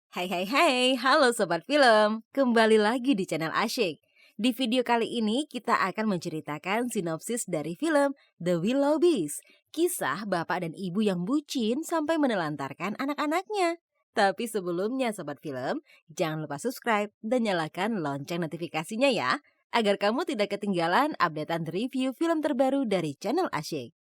Hai, halo Sobat Film, kembali lagi di channel Asyik. Di video kali ini kita akan menceritakan sinopsis dari film The Willoughbys, kisah bapak dan ibu yang bucin sampai menelantarkan anak-anaknya. Tapi sebelumnya Sobat Film, jangan lupa subscribe dan nyalakan lonceng notifikasinya ya, agar kamu tidak ketinggalan updatean review film terbaru dari channel Asyik.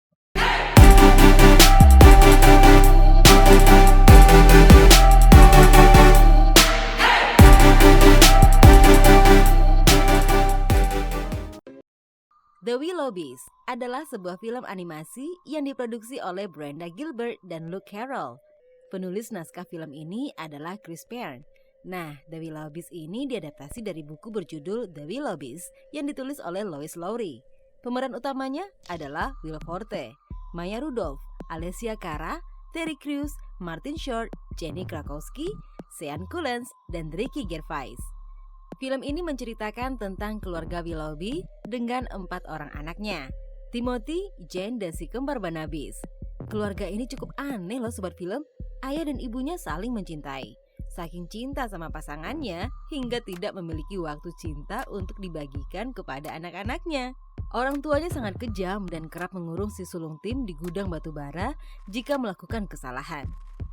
The Willoughbys adalah sebuah film animasi yang diproduksi oleh Brenda Gilbert dan Luke Carroll. Penulis naskah film ini adalah Chris Pearn. Nah, The Willoughbys ini diadaptasi dari buku berjudul The Willoughbys yang ditulis oleh Lois Lowry. Pemeran utamanya adalah Will Forte, Maya Rudolph, Alessia Cara, Terry Crews, Martin Short, Jenny Krakowski, Sean Cullen, dan Ricky Gervais. Film ini menceritakan tentang keluarga Willoughby dengan 4 orang anaknya, Timothy, Jane, dan si kembar Barnabas. Keluarga ini cukup aneh loh Sobat Film. Ayah dan ibunya saling mencintai. Saking cinta sama pasangannya hingga tidak memiliki waktu cinta untuk dibagikan kepada anak-anaknya. Orang tuanya sangat kejam dan kerap mengurung si sulung Tim di gudang batu bara jika melakukan kesalahan.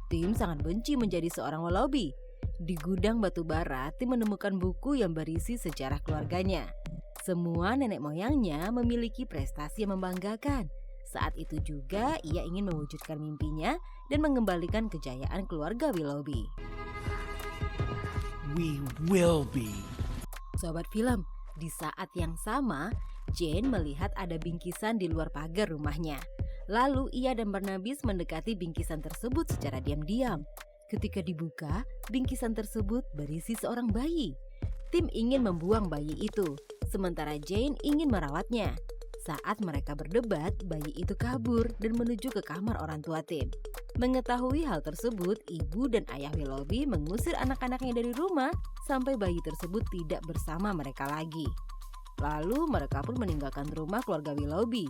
Tim sangat benci menjadi seorang Willoughby. Di gudang batu bara, Tim menemukan buku yang berisi sejarah keluarganya. Semua nenek moyangnya memiliki prestasi yang membanggakan. Saat itu juga ia ingin mewujudkan mimpinya dan mengembalikan kejayaan keluarga Willoughby. We will be. Sobat Film, di saat yang sama, Jane melihat ada bingkisan di luar pagar rumahnya. Lalu ia dan Barnabas mendekati bingkisan tersebut secara diam-diam. Ketika dibuka, bingkisan tersebut berisi seorang bayi. Tim ingin membuang bayi itu, sementara Jane ingin merawatnya. Saat mereka berdebat, bayi itu kabur dan menuju ke kamar orang tua Tim. Mengetahui hal tersebut, ibu dan ayah Willoughby mengusir anak-anaknya dari rumah sampai bayi tersebut tidak bersama mereka lagi. Lalu mereka pun meninggalkan rumah keluarga Willoughby.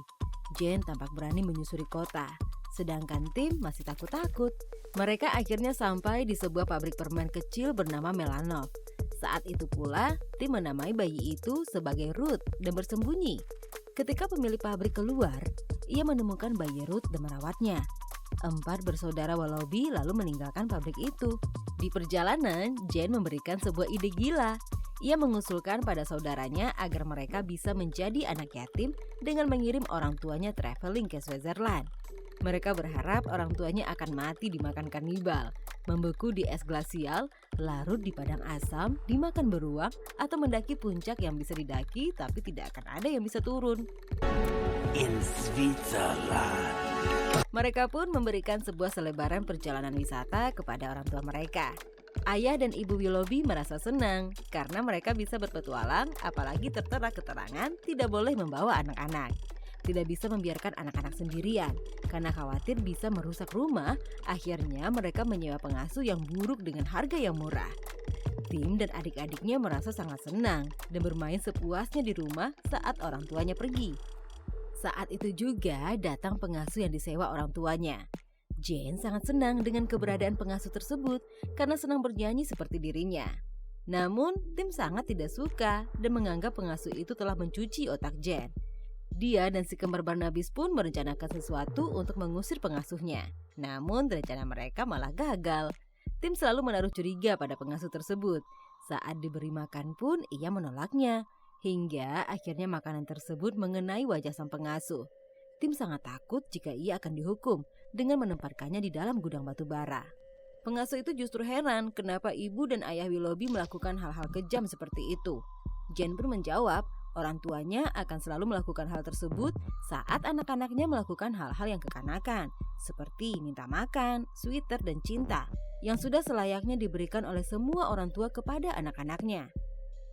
Jane tampak berani menyusuri kota, sedangkan Tim masih takut-takut. Mereka akhirnya sampai di sebuah pabrik permen kecil bernama Melanov. Saat itu pula, Tim menamai bayi itu sebagai Ruth dan bersembunyi. Ketika pemilik pabrik keluar, ia menemukan bayi Ruth dan merawatnya. 4 bersaudara Willoughby lalu meninggalkan pabrik itu. Di perjalanan, Jane memberikan sebuah ide gila. Ia mengusulkan pada saudaranya agar mereka bisa menjadi anak yatim dengan mengirim orang tuanya traveling ke Switzerland. Mereka berharap orang tuanya akan mati dimakan kanibal, membeku di es glasial, larut di padang asam, dimakan beruang, atau mendaki puncak yang bisa didaki tapi tidak akan ada yang bisa turun. In Switzerland. Mereka pun memberikan sebuah selebaran perjalanan wisata kepada orang tua mereka. Ayah dan ibu Willoughby merasa senang karena mereka bisa berpetualang, apalagi tertera keterangan tidak boleh membawa anak-anak. Tidak bisa membiarkan anak-anak sendirian karena khawatir bisa merusak rumah. Akhirnya mereka menyewa pengasuh yang buruk dengan harga yang murah. Tim dan adik-adiknya merasa sangat senang dan bermain sepuasnya di rumah saat orang tuanya pergi. Saat itu juga datang pengasuh yang disewa orang tuanya. Jane sangat senang dengan keberadaan pengasuh tersebut karena senang bernyanyi seperti dirinya. Namun Tim sangat tidak suka dan menganggap pengasuh itu telah mencuci otak Jane. Dia dan si kembar Barnabas pun merencanakan sesuatu untuk mengusir pengasuhnya. Namun rencana mereka malah gagal. Tim selalu menaruh curiga pada pengasuh tersebut. Saat diberi makan pun ia menolaknya. Hingga akhirnya makanan tersebut mengenai wajah sang pengasuh. Tim sangat takut jika ia akan dihukum dengan menempatkannya di dalam gudang batu bara. Pengasuh itu justru heran kenapa ibu dan ayah Willoughby melakukan hal-hal kejam seperti itu. Jane pun menjawab, orang tuanya akan selalu melakukan hal tersebut saat anak-anaknya melakukan hal-hal yang kekanakan, seperti minta makan, sweater, dan cinta, yang sudah selayaknya diberikan oleh semua orang tua kepada anak-anaknya.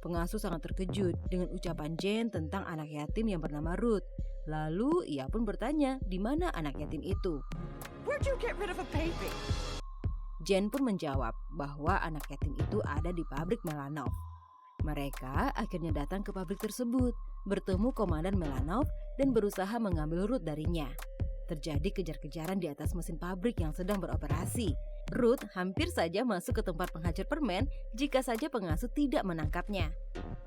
Pengasuh sangat terkejut dengan ucapan Jane tentang anak yatim yang bernama Ruth. Lalu ia pun bertanya di mana anak yatim itu. Where'd you get rid of a baby? Jane pun menjawab bahwa anak yatim itu ada di pabrik Melanov. Mereka akhirnya datang ke pabrik tersebut, bertemu Komandan Melanov dan berusaha mengambil Ruth darinya. Terjadi kejar-kejaran di atas mesin pabrik yang sedang beroperasi. Ruth hampir saja masuk ke tempat penghancur permen jika saja pengasuh tidak menangkapnya.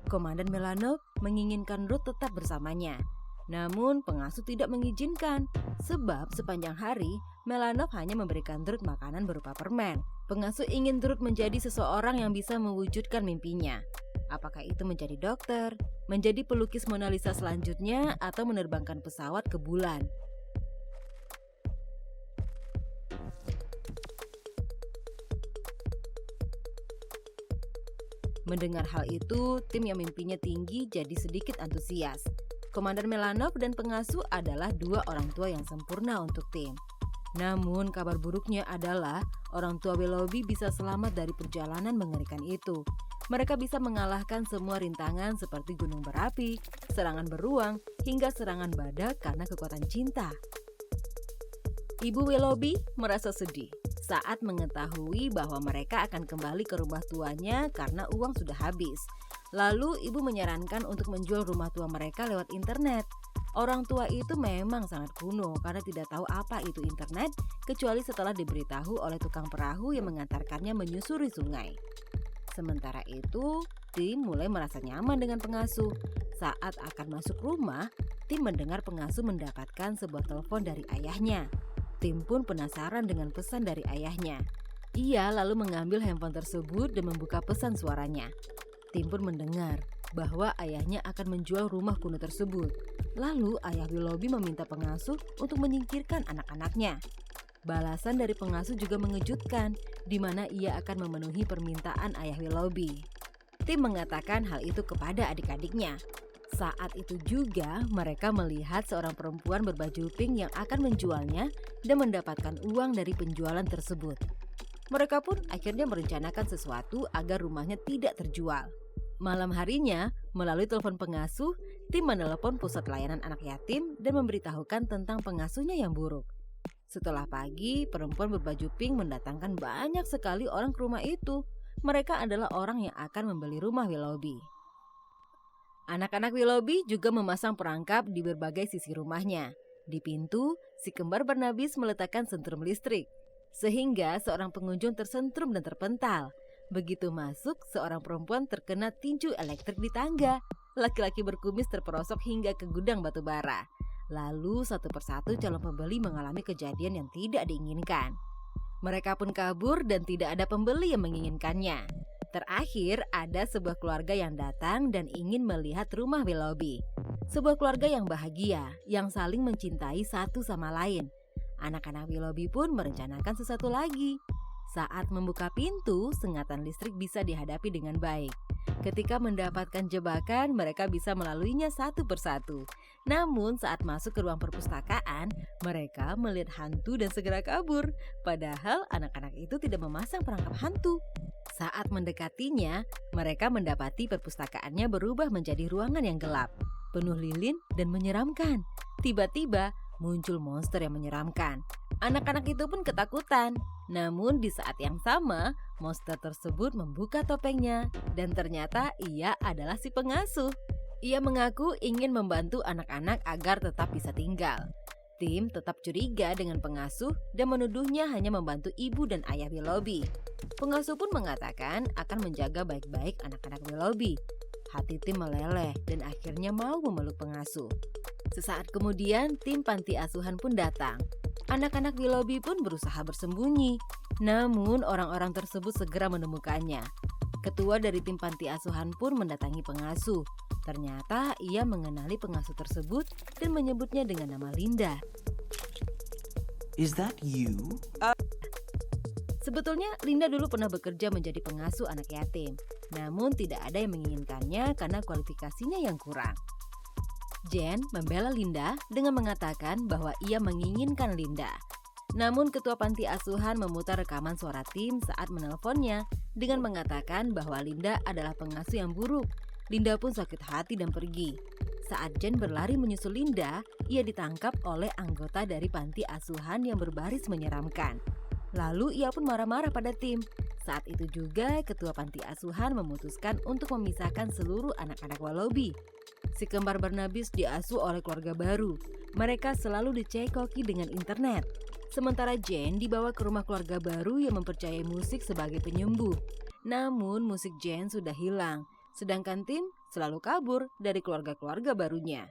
Komandan Melanov menginginkan Ruth tetap bersamanya. Namun pengasuh tidak mengizinkan, sebab sepanjang hari Melanov hanya memberikan Ruth makanan berupa permen. Pengasuh ingin Ruth menjadi seseorang yang bisa mewujudkan mimpinya. Apakah itu menjadi dokter, menjadi pelukis Mona Lisa selanjutnya, atau menerbangkan pesawat ke bulan. Mendengar hal itu, tim yang mimpinya tinggi jadi sedikit antusias. Komandan Melanov dan pengasuh adalah dua orang tua yang sempurna untuk tim. Namun kabar buruknya adalah orang tua Willoughby bisa selamat dari perjalanan mengerikan itu. Mereka bisa mengalahkan semua rintangan seperti gunung berapi, serangan beruang, hingga serangan badak karena kekuatan cinta. Ibu Willoughby merasa sedih saat mengetahui bahwa mereka akan kembali ke rumah tuanya karena uang sudah habis. Lalu ibu menyarankan untuk menjual rumah tua mereka lewat internet. Orang tua itu memang sangat kuno karena tidak tahu apa itu internet kecuali setelah diberitahu oleh tukang perahu yang mengantarkannya menyusuri sungai. Sementara itu, tim mulai merasa nyaman dengan pengasuh. Saat akan masuk rumah, tim mendengar pengasuh mendapatkan sebuah telepon dari ayahnya. Tim pun penasaran dengan pesan dari ayahnya. Ia lalu mengambil handphone tersebut dan membuka pesan suaranya. Tim pun mendengar bahwa ayahnya akan menjual rumah kuno tersebut. Lalu ayah Willoughby meminta pengasuh untuk menyingkirkan anak-anaknya. Balasan dari pengasuh juga mengejutkan, di mana ia akan memenuhi permintaan ayah Willoughby. Tim mengatakan hal itu kepada adik-adiknya. Saat itu juga mereka melihat seorang perempuan berbaju pink yang akan menjualnya dan mendapatkan uang dari penjualan tersebut. Mereka pun akhirnya merencanakan sesuatu agar rumahnya tidak terjual. Malam harinya, melalui telepon pengasuh, tim menelepon pusat layanan anak yatim dan memberitahukan tentang pengasuhnya yang buruk. Setelah pagi, perempuan berbaju pink mendatangkan banyak sekali orang ke rumah itu. Mereka adalah orang yang akan membeli rumah Willoughby. Anak-anak Willoughby juga memasang perangkap di berbagai sisi rumahnya. Di pintu, si kembar Barnabas meletakkan sentrum listrik, sehingga seorang pengunjung tersentrum dan terpental. Begitu masuk, seorang perempuan terkena tinju elektrik di tangga. Laki-laki berkumis terperosok hingga ke gudang batu bara. Lalu satu persatu calon pembeli mengalami kejadian yang tidak diinginkan. Mereka pun kabur dan tidak ada pembeli yang menginginkannya. Terakhir, ada sebuah keluarga yang datang dan ingin melihat rumah Willoughby. Sebuah keluarga yang bahagia, yang saling mencintai satu sama lain. Anak-anak Willoughby pun merencanakan sesuatu lagi. Saat membuka pintu, sengatan listrik bisa dihadapi dengan baik. Ketika mendapatkan jebakan, mereka bisa melaluinya satu persatu. Namun saat masuk ke ruang perpustakaan, mereka melihat hantu dan segera kabur. Padahal anak-anak itu tidak memasang perangkap hantu. Saat mendekatinya, mereka mendapati perpustakaannya berubah menjadi ruangan yang gelap, penuh lilin dan menyeramkan. Tiba-tiba muncul monster yang menyeramkan. Anak-anak itu pun ketakutan. Namun di saat yang sama, monster tersebut membuka topengnya dan ternyata ia adalah si pengasuh. Ia mengaku ingin membantu anak-anak agar tetap bisa tinggal. Tim tetap curiga dengan pengasuh dan menuduhnya hanya membantu ibu dan ayah Willoughby. Pengasuh pun mengatakan akan menjaga baik-baik anak-anak Willoughby. Hati tim meleleh dan akhirnya mau memeluk pengasuh. Sesaat kemudian, tim panti asuhan pun datang. Anak-anak Willoughby pun berusaha bersembunyi. Namun orang-orang tersebut segera menemukannya. Ketua dari tim panti asuhan pun mendatangi pengasuh. Ternyata ia mengenali pengasuh tersebut dan menyebutnya dengan nama Linda. Is that you? Sebetulnya Linda dulu pernah bekerja menjadi pengasuh anak yatim. Namun tidak ada yang menginginkannya karena kualifikasinya yang kurang. Jen membela Linda dengan mengatakan bahwa ia menginginkan Linda. Namun ketua panti asuhan memutar rekaman suara tim saat menelponnya dengan mengatakan bahwa Linda adalah pengasuh yang buruk. Linda pun sakit hati dan pergi. Saat Jen berlari menyusul Linda, ia ditangkap oleh anggota dari panti asuhan yang berbaris menyeramkan. Lalu ia pun marah-marah pada tim. Saat itu juga ketua panti asuhan memutuskan untuk memisahkan seluruh anak-anak Willoughby. Si kembar Barnabas diasuh oleh keluarga baru. Mereka selalu dicekoki dengan internet. Sementara Jane dibawa ke rumah keluarga baru yang mempercayai musik sebagai penyembuh. Namun musik Jane sudah hilang, sedangkan Tim selalu kabur dari keluarga-keluarga barunya.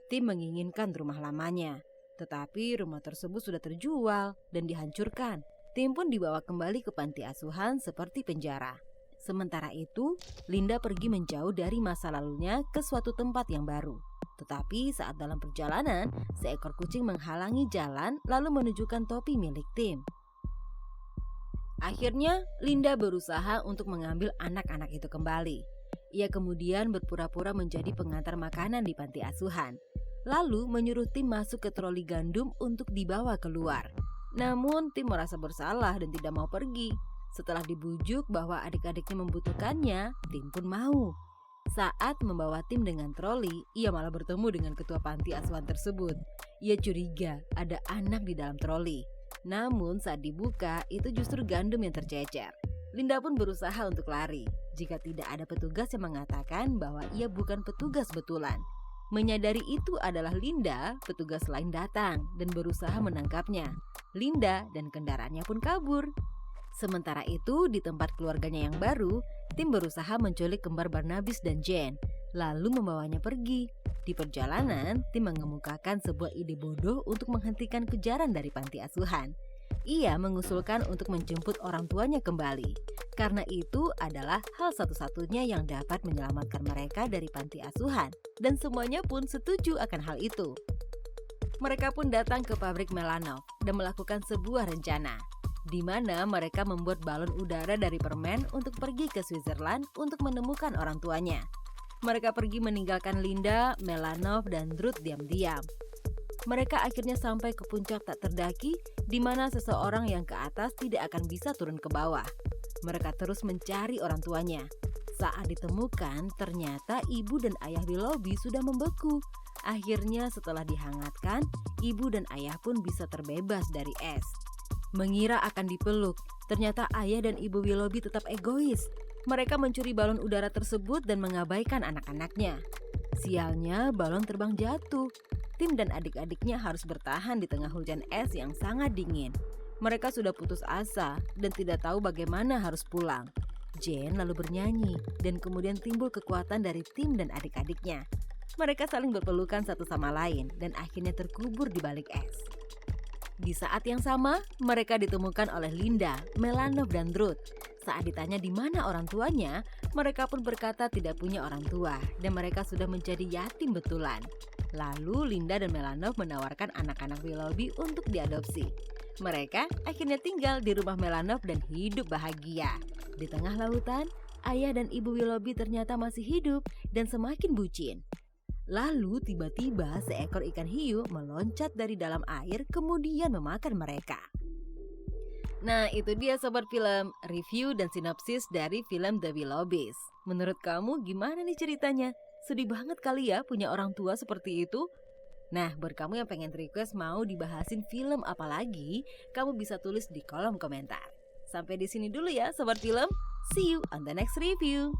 Tim menginginkan rumah lamanya, tetapi rumah tersebut sudah terjual dan dihancurkan. Tim pun dibawa kembali ke panti asuhan seperti penjara. Sementara itu, Linda pergi menjauh dari masa lalunya ke suatu tempat yang baru. Tetapi saat dalam perjalanan, seekor kucing menghalangi jalan lalu menunjukkan topi milik Tim. Akhirnya, Linda berusaha untuk mengambil anak-anak itu kembali. Ia kemudian berpura-pura menjadi pengantar makanan di panti asuhan. Lalu menyuruh Tim masuk ke troli gandum untuk dibawa keluar. Namun Tim merasa bersalah dan tidak mau pergi. Setelah dibujuk bahwa adik-adiknya membutuhkannya, Tim pun mau. Saat membawa Tim dengan troli, ia malah bertemu dengan ketua panti asuhan tersebut. Ia curiga ada anak di dalam troli. Namun saat dibuka, itu justru gandum yang tercecer. Linda pun berusaha untuk lari, jika tidak ada petugas yang mengatakan bahwa ia bukan petugas betulan. Menyadari itu adalah Linda, petugas lain datang dan berusaha menangkapnya. Linda dan kendaraannya pun kabur. Sementara itu, di tempat keluarganya yang baru, Tim berusaha menculik kembar Barnabas dan Jane, lalu membawanya pergi. Di perjalanan, Tim mengemukakan sebuah ide bodoh untuk menghentikan kejaran dari panti asuhan. Ia mengusulkan untuk menjemput orang tuanya kembali, karena itu adalah hal satu-satunya yang dapat menyelamatkan mereka dari panti asuhan, dan semuanya pun setuju akan hal itu. Mereka pun datang ke pabrik Melanov dan melakukan sebuah rencana, di mana mereka membuat balon udara dari permen untuk pergi ke Switzerland untuk menemukan orang tuanya. Mereka pergi meninggalkan Linda, Melanov, dan Ruth diam-diam. Mereka akhirnya sampai ke puncak tak terdaki, di mana seseorang yang ke atas tidak akan bisa turun ke bawah. Mereka terus mencari orang tuanya. Saat ditemukan, ternyata ibu dan ayah Willoughby sudah membeku. Akhirnya setelah dihangatkan, ibu dan ayah pun bisa terbebas dari es. Mengira akan dipeluk, ternyata ayah dan ibu Willoughby tetap egois. Mereka mencuri balon udara tersebut dan mengabaikan anak-anaknya. Sialnya, balon terbang jatuh. Tim dan adik-adiknya harus bertahan di tengah hujan es yang sangat dingin. Mereka sudah putus asa dan tidak tahu bagaimana harus pulang. Jane lalu bernyanyi dan kemudian timbul kekuatan dari Tim dan adik-adiknya. Mereka saling berpelukan satu sama lain dan akhirnya terkubur di balik es. Di saat yang sama, mereka ditemukan oleh Linda, Melanov, dan Ruth. Saat ditanya di mana orang tuanya, mereka pun berkata tidak punya orang tua dan mereka sudah menjadi yatim betulan. Lalu Linda dan Melanov menawarkan anak-anak Willoughby untuk diadopsi. Mereka akhirnya tinggal di rumah Melanov dan hidup bahagia. Di tengah lautan, ayah dan ibu Willoughby ternyata masih hidup dan semakin bucin. Lalu tiba-tiba seekor ikan hiu meloncat dari dalam air kemudian memakan mereka. Nah, itu dia sobat film, review dan sinopsis dari film The Willoughbys. Menurut kamu gimana nih ceritanya? Sedih banget kali ya punya orang tua seperti itu? Nah, buat kamu yang pengen request mau dibahasin film apa lagi, kamu bisa tulis di kolom komentar. Sampai di sini dulu ya sobat film. See you on the next review.